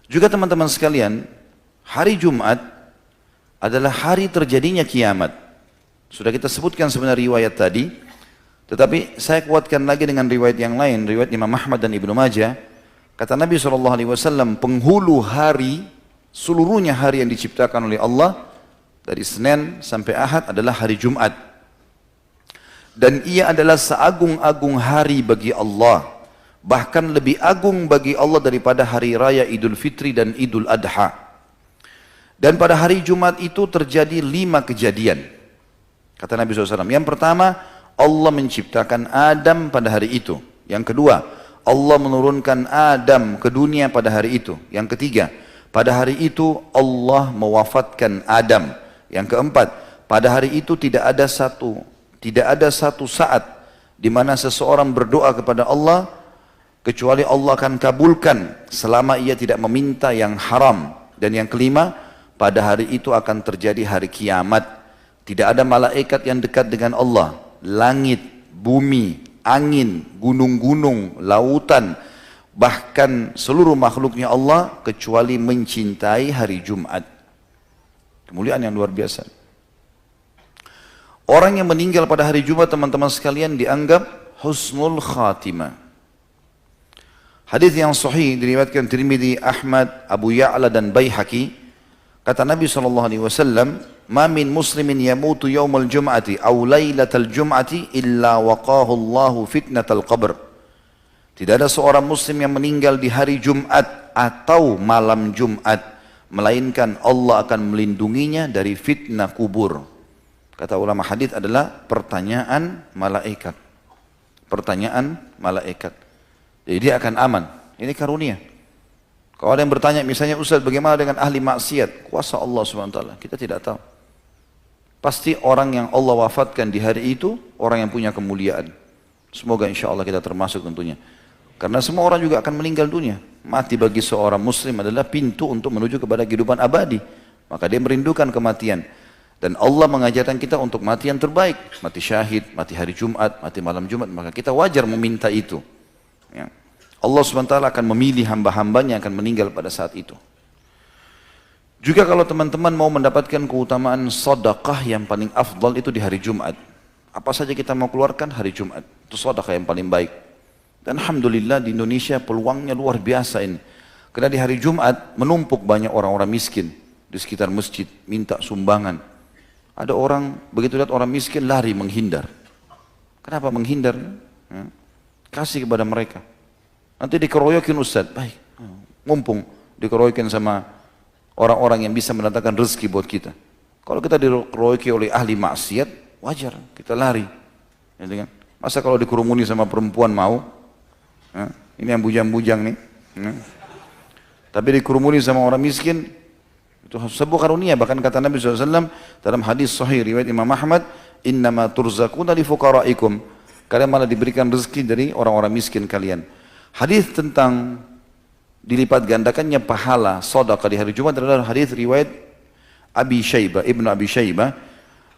Juga teman-teman sekalian, hari Jumat adalah hari terjadinya kiamat. Sudah kita sebutkan sebenarnya riwayat tadi, tetapi saya kuatkan lagi dengan riwayat yang lain, riwayat Imam Ahmad dan Ibnu Majah. Kata Nabi SAW, penghulu hari, seluruhnya hari yang diciptakan oleh Allah, dari Senin sampai Ahad adalah hari Jumat. Dan ia adalah seagung-agung hari bagi Allah. Bahkan lebih agung bagi Allah daripada hari raya Idul Fitri dan Idul Adha. Dan pada hari Jumat itu terjadi 5 kejadian. Kata Nabi SAW, yang pertama, Allah menciptakan Adam pada hari itu. Yang kedua, Allah menurunkan Adam ke dunia pada hari itu. Yang ketiga, pada hari itu Allah mewafatkan Adam. Yang keempat, pada hari itu tidak ada satu saat di mana seseorang berdoa kepada Allah kecuali Allah akan kabulkan selama ia tidak meminta yang haram. Dan yang kelima, pada hari itu akan terjadi hari kiamat. Tidak ada malaikat yang dekat dengan Allah. Langit, bumi, angin, gunung-gunung, lautan, bahkan seluruh makhluknya Allah kecuali mencintai hari Jumat. Kemuliaan yang luar biasa. Orang yang meninggal pada hari Jumat, teman-teman sekalian, dianggap husnul khatimah. Hadis yang sahih diriwayatkan Tirmidzi, Ahmad, Abu Ya'la dan Baihaqi. Kata Nabi SAW, "Ma min muslimin yamutu yawmal jum'ati aw lailatal jum'ati illa waqahu Allahu fitnatal qabr." Tidak ada seorang muslim yang meninggal di hari Jumat atau malam Jumat, melainkan Allah akan melindunginya dari fitnah kubur. Kata ulama hadis adalah pertanyaan malaikat. Pertanyaan malaikat. Jadi dia akan aman. Ini karunia. Kalau ada yang bertanya, misalnya, Ustaz, bagaimana dengan ahli maksiat? Kuasa Allah SWT. Kita tidak tahu. Pasti orang yang Allah wafatkan di hari itu, orang yang punya kemuliaan. Semoga insya Allah kita termasuk tentunya. Karena semua orang juga akan meninggal dunia. Mati bagi seorang muslim adalah pintu untuk menuju kepada kehidupan abadi. Maka dia merindukan kematian. Dan Allah mengajarkan kita untuk mati yang terbaik. Mati syahid, mati hari Jumat, mati malam Jumat. Maka kita wajar meminta itu. Ya. Allah SWT akan memilih hamba-hambanya yang akan meninggal pada saat itu. Juga kalau teman-teman mau mendapatkan keutamaan sedekah yang paling afdal itu di hari Jumat. Apa saja kita mau keluarkan hari Jumat. Itu sedekah yang paling baik. Dan Alhamdulillah di Indonesia peluangnya luar biasa ini. Karena di hari Jumat menumpuk banyak orang-orang miskin di sekitar masjid minta sumbangan. Ada orang begitu lihat orang miskin lari menghindar. Kenapa menghindar? Ya. Kasih kepada mereka. Nanti dikeroyokin Ustaz. Baik, mumpung dikeroyokin sama orang-orang yang bisa mendatangkan rezeki buat kita. Kalau kita dikeroyoki oleh ahli maksiat, wajar kita lari. Ya, kan? Masa kalau dikerumuni sama perempuan mau? Ya, ini yang bujang-bujang nih. Ya. Tapi dikerumuni sama orang miskin, itu sebuah karunia. Bahkan kata Nabi SAW dalam hadis sahih riwayat Imam Ahmad, "Innama turzaquna li fuqara'ikum." Kalian malah diberikan rezeki dari orang-orang miskin kalian. Hadis tentang dilipat gandakannya pahala sedekah di hari Jumat adalah hadis riwayat Abi Syaibah, Ibnu Abi Syaibah.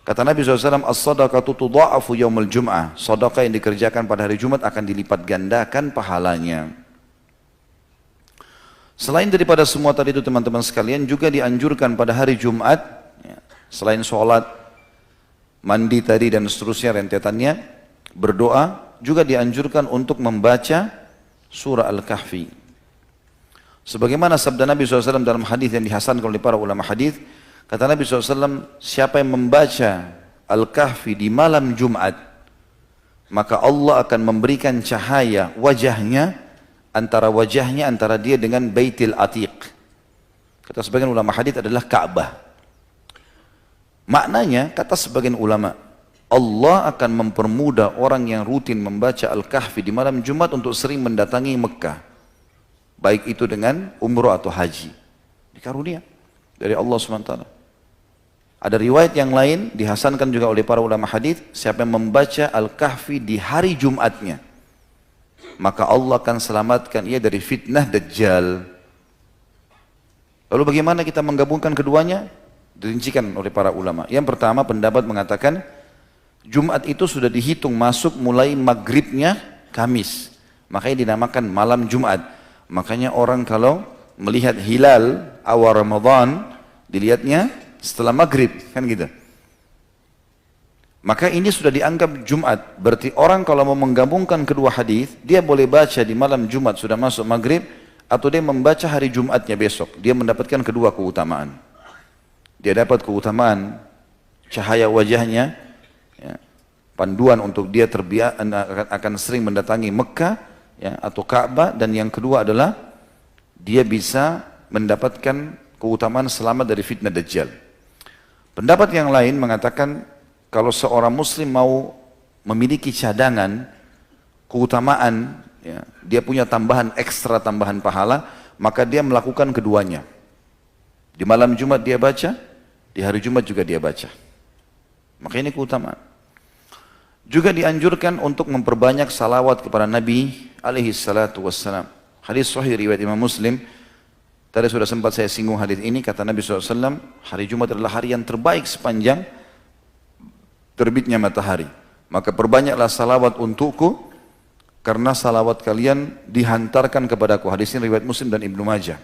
Kata Nabi SAW, "As-sadaqatu tudha'afu yaumul jum'ah." Sedekah yang dikerjakan pada hari Jumat akan dilipat gandakan pahalanya. Selain daripada semua tadi itu teman-teman sekalian, juga dianjurkan pada hari Jumat, ya, selain sholat, mandi tadi dan seterusnya rentetannya, berdoa, juga dianjurkan untuk membaca surah Al-Kahfi. Sebagaimana sabda Nabi SAW dalam hadis yang dihasankan oleh para ulama hadis, kata Nabi SAW, siapa yang membaca Al-Kahfi di malam Jumat, maka Allah akan memberikan cahaya wajahnya antara dia dengan Baitul Atiq. Kata sebagian ulama hadis adalah Ka'bah. Maknanya, kata sebagian ulama, Allah akan mempermudah orang yang rutin membaca Al-Kahfi di malam Jumat untuk sering mendatangi Mekah. Baik itu dengan umrah atau haji. Dikarunia dari Allah SWT. Ada riwayat yang lain dihasankan juga oleh para ulama hadis, siapa yang membaca Al-Kahfi di hari Jumatnya, maka Allah akan selamatkan ia dari fitnah Dajjal. Lalu bagaimana kita menggabungkan keduanya? Dirincikan oleh para ulama. Yang pertama, pendapat mengatakan Jumat itu sudah dihitung masuk mulai maghribnya Kamis. Makanya dinamakan malam Jumat. Makanya orang kalau melihat hilal awal Ramadan, dilihatnya setelah maghrib, kan gitu. Maka ini sudah dianggap Jumat. Berarti orang kalau mau menggabungkan kedua hadis, dia boleh baca di malam Jumat sudah masuk maghrib, atau dia membaca hari Jumatnya besok. Dia mendapatkan kedua keutamaan. Dia dapat keutamaan cahaya wajahnya, ya, panduan untuk dia akan sering mendatangi Mekah, ya, atau Ka'bah, dan yang kedua adalah dia bisa mendapatkan keutamaan selamat dari fitnah Dajjal. Pendapat yang lain mengatakan kalau seorang muslim mau memiliki cadangan keutamaan, ya, dia punya tambahan ekstra, tambahan pahala, maka dia melakukan keduanya. Di malam Jumat dia baca, di hari Jumat juga dia baca. Maka ini keutamaan. Juga dianjurkan untuk memperbanyak salawat kepada Nabi alaihi salatu wassalam. Hadis sahih riwayat Imam Muslim. Tadi sudah sempat saya singgung hadis ini, kata Nabi SAW, hari Jumat adalah hari yang terbaik sepanjang terbitnya matahari. Maka perbanyaklah salawat untukku, karena salawat kalian dihantarkan kepadaku. Hadis ini riwayat Muslim dan Ibnu Majah.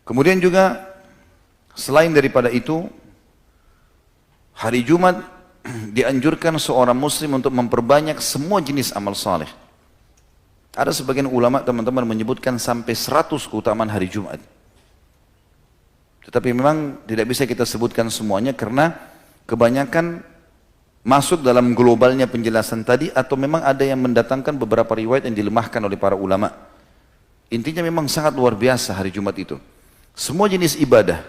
Kemudian juga selain daripada itu, hari Jumat dianjurkan seorang muslim untuk memperbanyak semua jenis amal saleh. Ada sebagian ulama teman-teman menyebutkan sampai 100 keutamaan hari Jumat. Tetapi memang tidak bisa kita sebutkan semuanya karena kebanyakan masuk dalam globalnya penjelasan tadi, atau memang ada yang mendatangkan beberapa riwayat yang dilemahkan oleh para ulama. Intinya memang sangat luar biasa hari Jumat itu. Semua jenis ibadah,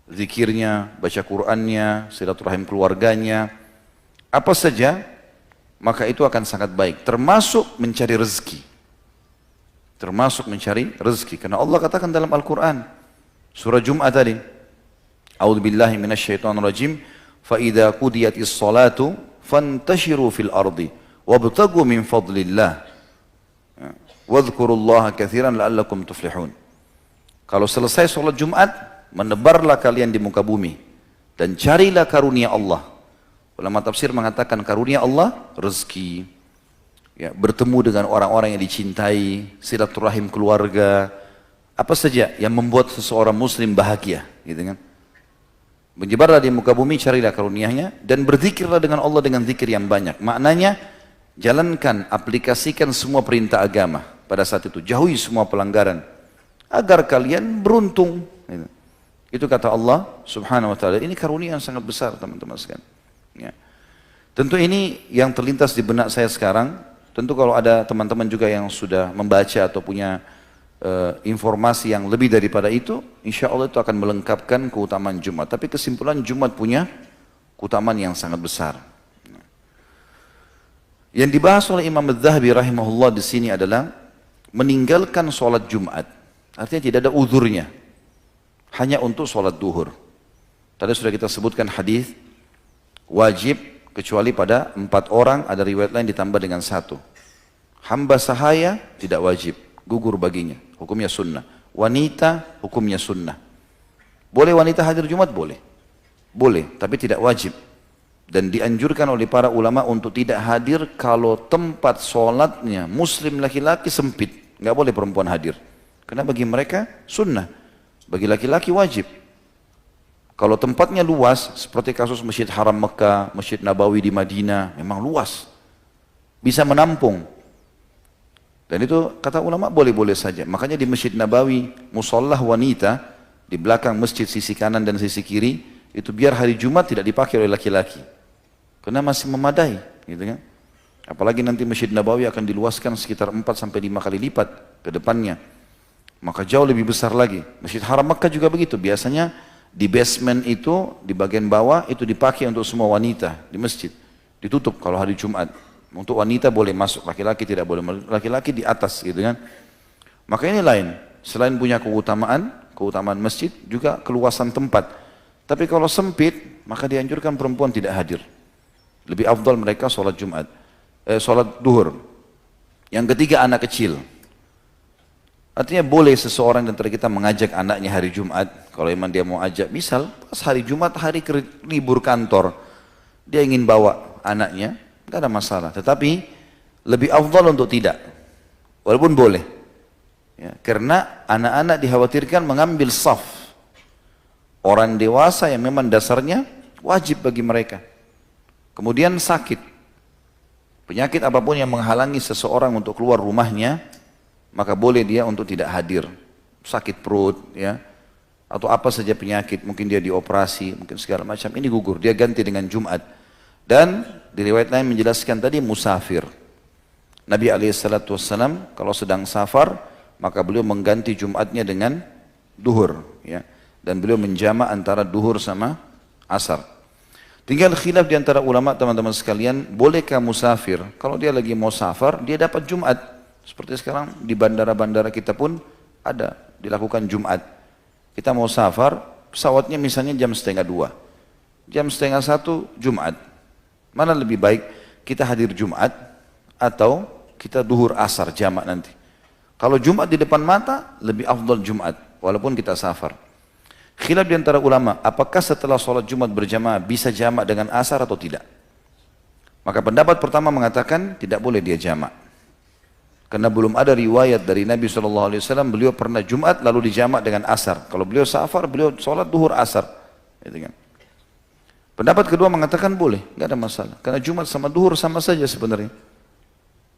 zikirnya, baca Qur'annya, silaturahim keluarganya, apa saja, maka itu akan sangat baik. Termasuk mencari rezeki. Termasuk mencari rezeki. Karena Allah katakan dalam Al-Quran, surah Jum'ah tadi, A'udzubillahi minasyaitonirrajim, فَإِذَا قُدِيَتِ الصَّلَاةُ فَانْتَشِرُوا فِي الْأَرْضِ وَابْتَغُوا مِنْ فَضْلِ اللَّهِ وَاذْكُرُوا اللَّهَ كَثِيرًا لَعَلَّكُمْ تُفْلِحُونَ. Kalau selesai sholat Jumat, menebarlah kalian di muka bumi dan carilah karunia Allah. Ulama tafsir mengatakan karunia Allah, rezeki, ya, bertemu dengan orang-orang yang dicintai, silaturahim keluarga, apa saja yang membuat seseorang muslim bahagia, gitu kan. Menyebarlah di muka bumi, carilah karunianya, dan berzikirlah dengan Allah dengan zikir yang banyak. Maknanya, jalankan, aplikasikan semua perintah agama pada saat itu. Jauhi semua pelanggaran, agar kalian beruntung. Itu kata Allah subhanahu wa ta'ala. Ini karunia yang sangat besar teman-teman sekalian. Ya. Tentu ini yang terlintas di benak saya sekarang. Tentu kalau ada teman-teman juga yang sudah membaca atau punya informasi yang lebih daripada itu, insya Allah itu akan melengkapkan keutamaan Jumat. Tapi kesimpulan, Jumat punya keutamaan yang sangat besar. Yang dibahas oleh Imam Az-Zahabi rahimahullah di sini adalah meninggalkan sholat Jumat. Artinya tidak ada uzurnya, hanya untuk sholat duhur. Tadi sudah kita sebutkan hadis wajib kecuali pada 4 orang, ada riwayat lain ditambah dengan 1. Hamba sahaya tidak wajib, gugur baginya, hukumnya sunnah. Wanita hukumnya sunnah. Boleh wanita hadir Jumat? Boleh. Boleh, tapi tidak wajib. Dan dianjurkan oleh para ulama untuk tidak hadir kalau tempat sholatnya muslim laki-laki sempit. Nggak boleh perempuan hadir. Karena bagi mereka sunnah, bagi laki-laki wajib. Kalau tempatnya luas, seperti kasus Masjid Haram Mekah, Masjid Nabawi di Madinah, memang luas, bisa menampung. Dan itu kata ulama boleh-boleh saja. Makanya di Masjid Nabawi, musallah wanita di belakang masjid sisi kanan dan sisi kiri, itu biar hari Jumat tidak dipakai oleh laki-laki. Karena masih memadai, gitu kan? Apalagi nanti Masjid Nabawi akan diluaskan sekitar 4-5 kali lipat ke depannya. Maka jauh lebih besar lagi. Masjid Haram Mekah juga begitu. Biasanya di basement itu, di bagian bawah, itu dipakai untuk semua wanita di masjid. Ditutup kalau hari Jumat. Untuk wanita boleh masuk, laki-laki tidak boleh. Laki-laki di atas, gitu kan. Maka ini lain. Selain punya keutamaan masjid, juga keluasan tempat. Tapi kalau sempit, maka dianjurkan perempuan tidak hadir. Lebih afdal mereka sholat Jumat, sholat duhur. Yang ketiga, anak kecil. Artinya boleh seseorang dan kita mengajak anaknya hari Jumat, kalau memang dia mau ajak. Misal pas hari Jumat, hari libur kantor, dia ingin bawa anaknya, tidak ada masalah. Tetapi lebih afdal untuk tidak, walaupun boleh. Ya, karena anak-anak dikhawatirkan mengambil saf. Orang dewasa yang memang dasarnya wajib bagi mereka. Kemudian sakit. Penyakit apapun yang menghalangi seseorang untuk keluar rumahnya, maka boleh dia untuk tidak hadir. Sakit perut, ya, atau apa saja penyakit, mungkin dia dioperasi, mungkin segala macam, ini gugur, dia ganti dengan Jumat. Dan di riwayat lain menjelaskan tadi musafir. Nabi SAW kalau sedang safar, maka beliau mengganti Jumatnya dengan duhur, ya. Dan beliau menjamak antara duhur sama asar. Tinggal khilaf di antara ulama teman-teman sekalian, bolehkah musafir? Kalau dia lagi mau safar, dia dapat Jumat. Seperti sekarang di bandara-bandara kita pun ada, dilakukan Jumat. Kita mau safar, pesawatnya misalnya jam setengah 2. Jam setengah 1 Jumat. Mana lebih baik kita hadir Jumat atau kita duhur asar jamak nanti? Kalau Jumat di depan mata, lebih afdal Jumat, walaupun kita safar. Khilaf di antara ulama, apakah setelah sholat Jumat berjamaah bisa jamak dengan asar atau tidak? Maka pendapat pertama mengatakan tidak boleh dia jamak. Karena belum ada riwayat dari Nabi SAW, beliau pernah Jumat lalu dijamak dengan asar. Kalau beliau safar, beliau sholat duhur asar. Gitu kan. Pendapat kedua mengatakan boleh, nggak ada masalah. Karena Jumat sama duhur sama saja sebenarnya.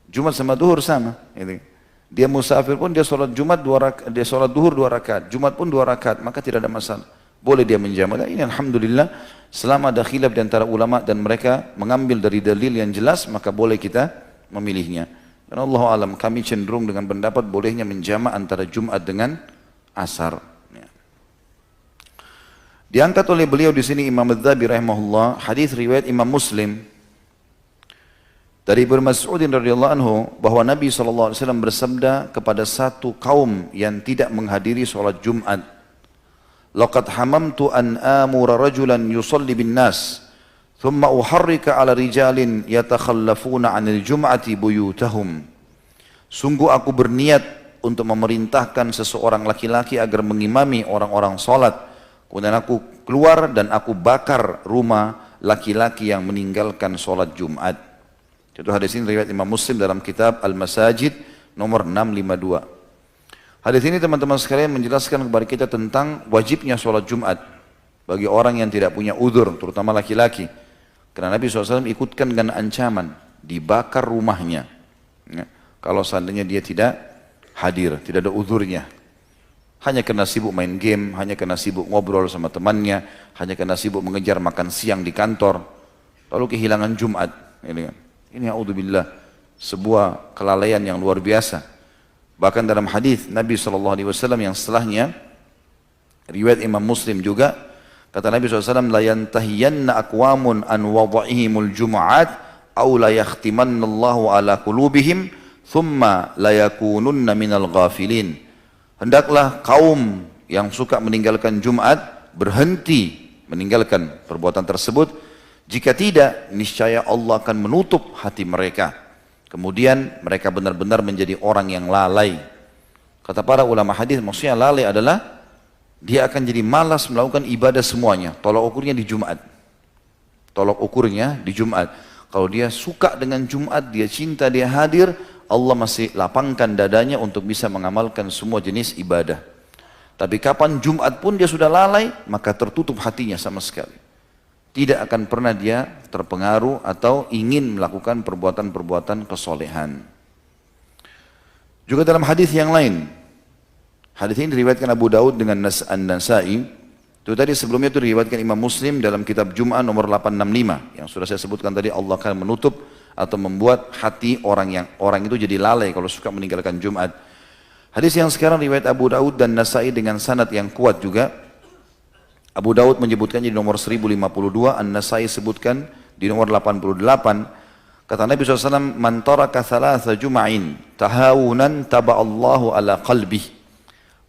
Jumat sama duhur sama. Gitu kan. Dia musafir pun dia sholat Jumat 2 rakaat, dia sholat duhur 2 rakaat, Jumat pun 2 rakaat, maka tidak ada masalah. Boleh dia menjamak. Ini alhamdulillah selama ada khilaf di antara ulama dan mereka mengambil dari dalil yang jelas, maka boleh kita memilihnya. Dan Allah alam, kami cenderung dengan pendapat bolehnya menjamak antara Jumat dengan asar. Ya. Diangkat oleh beliau di sini Imam Adz-Dzahabi rahimahullah, hadis riwayat Imam Muslim dari Ibnu Mas'ud radhiyallahu anhu bahwa Nabi SAW bersabda kepada satu kaum yang tidak menghadiri sholat Jumat, laqad hamamtu an amura rajulan yusalli bin nas thumma uharrika ala rijalin yatakhallafuna 'anil jum'ati buyutahum. Sungguh aku berniat untuk memerintahkan seseorang laki-laki agar mengimami orang-orang sholat, kemudian aku keluar dan aku bakar rumah laki-laki yang meninggalkan sholat Jumat. Itu hadis ini riwayat Imam Muslim dalam kitab Al-Masajid nomor 652. Hadis ini teman-teman sekalian menjelaskan kepada kita tentang wajibnya sholat Jumat bagi orang yang tidak punya uzur, terutama laki-laki. Karena Nabi SAW ikutkan dengan ancaman, dibakar rumahnya. Ya, kalau seandainya dia tidak hadir, tidak ada uzurnya. Hanya karena sibuk main game, hanya karena sibuk ngobrol sama temannya, hanya karena sibuk mengejar makan siang di kantor, lalu kehilangan Jumat. Ini a'udzubillah, sebuah kelalaian yang luar biasa. Bahkan dalam hadis Nabi SAW yang setelahnya, riwayat Imam Muslim juga, kata Nabi SAW, la yantahiyanna aqwamun an wada'ihimul jum'at aw la yakhtimannallahu ala qulubihim thumma la yakununna minal ghafilin. Hendaklah kaum yang suka meninggalkan Jumat berhenti meninggalkan perbuatan tersebut. Jika tidak, niscaya Allah akan menutup hati mereka. Kemudian mereka benar-benar menjadi orang yang lalai. Kata para ulama hadis, maksudnya lalai adalah dia akan jadi malas melakukan ibadah semuanya. Tolak ukurnya di Jumat. Tolak ukurnya di Jumat. Kalau dia suka dengan Jumat, dia cinta, dia hadir, Allah masih lapangkan dadanya untuk bisa mengamalkan semua jenis ibadah. Tapi kapan Jumat pun dia sudah lalai, maka tertutup hatinya sama sekali. Tidak akan pernah dia terpengaruh atau ingin melakukan perbuatan-perbuatan kesolehan. Juga dalam hadis yang lain, hadis ini diriwayatkan Abu Daud dengan An-Nasai. Itu tadi sebelumnya itu diriwayatkan Imam Muslim dalam kitab Jum'ah nomor 865 yang sudah saya sebutkan tadi. Allah akan menutup atau membuat hati orang itu jadi lalai kalau suka meninggalkan Jumat. Hadis yang sekarang riwayat Abu Daud dan Nasai dengan sanad yang kuat juga. Abu Daud menyebutkannya di nomor 1052, An-Nasai sebutkan di nomor 88. Kata Nabi SAW, man taraka thalatha jum'ain tahawunan taba'allahu ala qalbih.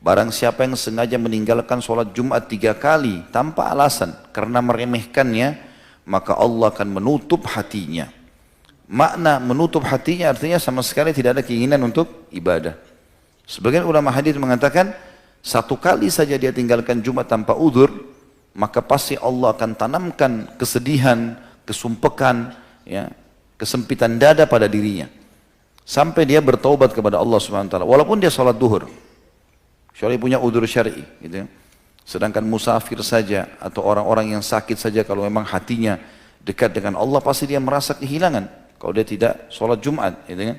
Barang siapa yang sengaja meninggalkan sholat Jumat 3 kali tanpa alasan karena meremehkannya, maka Allah akan menutup hatinya. Makna menutup hatinya artinya sama sekali tidak ada keinginan untuk ibadah. Sebagian ulama hadis mengatakan 1 kali saja dia tinggalkan Jumat tanpa uzur, maka pasti Allah akan tanamkan kesedihan, kesumpekan, ya, kesempitan dada pada dirinya. Sampai dia bertaubat kepada Allah SWT. Walaupun dia sholat duhur. kecuali punya udzur syar'i, gitu ya. Sedangkan musafir saja atau orang-orang yang sakit saja kalau memang hatinya dekat dengan Allah pasti dia merasa kehilangan kalau dia tidak sholat Jumat, gitu kan.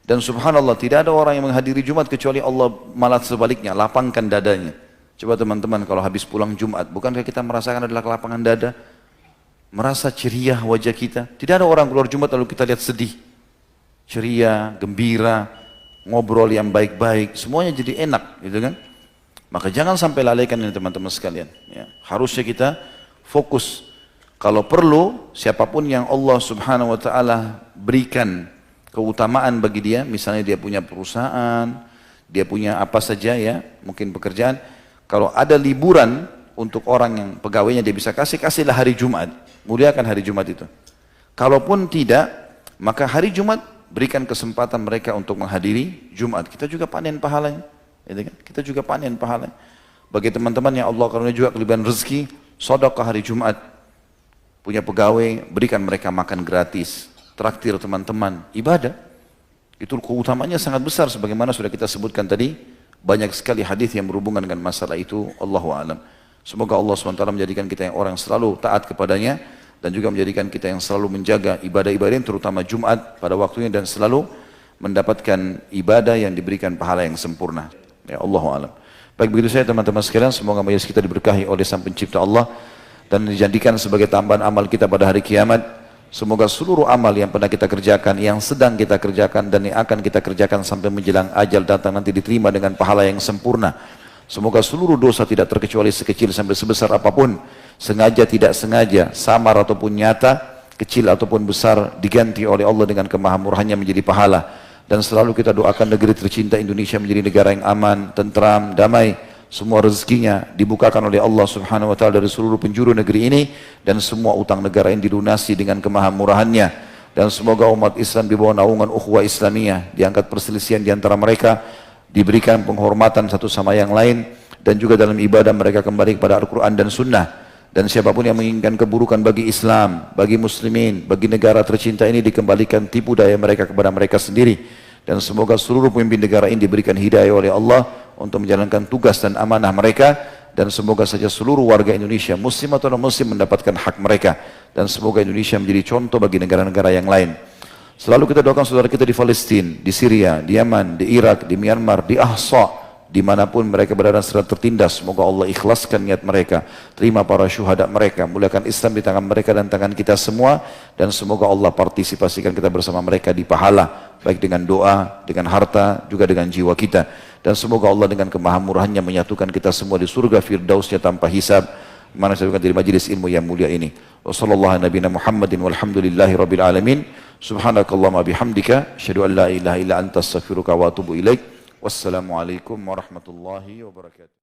Dan subhanallah tidak ada orang yang menghadiri Jumat kecuali Allah malah sebaliknya lapangkan dadanya. Coba teman-teman kalau habis pulang Jumat, bukankah kita merasakan adalah kelapangan dada? Merasa ceria wajah kita. Tidak ada orang keluar Jumat lalu kita lihat sedih. Ceria, gembira, ngobrol yang baik-baik, semuanya jadi enak, gitu kan. Maka jangan sampai lalaikan ini teman-teman sekalian. Ya. Harusnya kita fokus. Kalau perlu, siapapun yang Allah subhanahu wa ta'ala berikan keutamaan bagi dia, misalnya dia punya perusahaan, dia punya apa saja ya, mungkin pekerjaan. Kalau ada liburan untuk orang yang pegawainya dia bisa kasihlah hari Jumat. Muliakan hari Jumat itu. Kalaupun tidak, maka hari Jumat berikan kesempatan mereka untuk menghadiri Jumat. Kita juga panen pahalanya. Kita juga panen pahalanya. Bagi teman-teman yang Allah karunia juga kelebihan rezeki, sedekah hari Jumat. Punya pegawai, berikan mereka makan gratis. Traktir teman-teman, ibadah. Itu keutamanya sangat besar sebagaimana sudah kita sebutkan tadi. Banyak sekali hadis yang berhubungan dengan masalah itu. Allahu a'lam. Semoga Allah SWT menjadikan kita yang orang selalu taat kepadanya dan juga menjadikan kita yang selalu menjaga ibadah-ibadah terutama Jumat pada waktunya dan selalu mendapatkan ibadah yang diberikan pahala yang sempurna. Ya Allahu a'lam. Baik begitu saya teman-teman sekalian, semoga majelis kita diberkahi oleh Sang Pencipta Allah dan dijadikan sebagai tambahan amal kita pada hari kiamat. Semoga seluruh amal yang pernah kita kerjakan, yang sedang kita kerjakan dan yang akan kita kerjakan sampai menjelang ajal datang nanti diterima dengan pahala yang sempurna. Semoga seluruh dosa tidak terkecuali sekecil sampai sebesar apapun, sengaja tidak sengaja, samar ataupun nyata, kecil ataupun besar, diganti oleh Allah dengan kemahamurahannya menjadi pahala. Dan selalu kita doakan negeri tercinta Indonesia menjadi negara yang aman, tentram, damai. Semua rezekinya dibukakan oleh Allah subhanahu wa ta'ala dari seluruh penjuru negeri ini. Dan semua utang negara ini dilunasi dengan kemahamurahannya. Dan semoga umat Islam di bawah naungan ukhuwah Islamiyah, diangkat perselisihan di antara mereka, diberikan penghormatan satu sama yang lain, dan juga dalam ibadah mereka kembali kepada Al-Quran dan Sunnah. Dan siapapun yang menginginkan keburukan bagi Islam, bagi muslimin, bagi negara tercinta ini, dikembalikan tipu daya mereka kepada mereka sendiri. Dan semoga seluruh pemimpin negara ini diberikan hidayah oleh Allah untuk menjalankan tugas dan amanah mereka. Dan semoga saja seluruh warga Indonesia, muslim atau non-muslim, mendapatkan hak mereka. Dan semoga Indonesia menjadi contoh bagi negara-negara yang lain. Selalu kita doakan saudara kita di Palestina, di Syria, di Yaman, di Irak, di Myanmar, di Ahsa, dimanapun mereka berada sedang tertindas. Semoga Allah ikhlaskan niat mereka, terima para syuhada mereka, muliakan Islam di tangan mereka dan tangan kita semua. Dan semoga Allah partisipasikan kita bersama mereka di pahala, baik dengan doa, dengan harta, juga dengan jiwa kita. Dan semoga Allah dengan kemahamurahannya menyatukan kita semua di surga firdausnya tanpa hisab. Mana saya dari majelis ilmu yang mulia ini. Wassallallahu nabiyana Muhammadin walhamdulillahi rabbil alamin. Subhanakallahumma bihamdika asyhadu an la ilaha illa anta astaghfiruka wa atubu ilaik. Wassalamualaikum warahmatullahi wabarakatuh.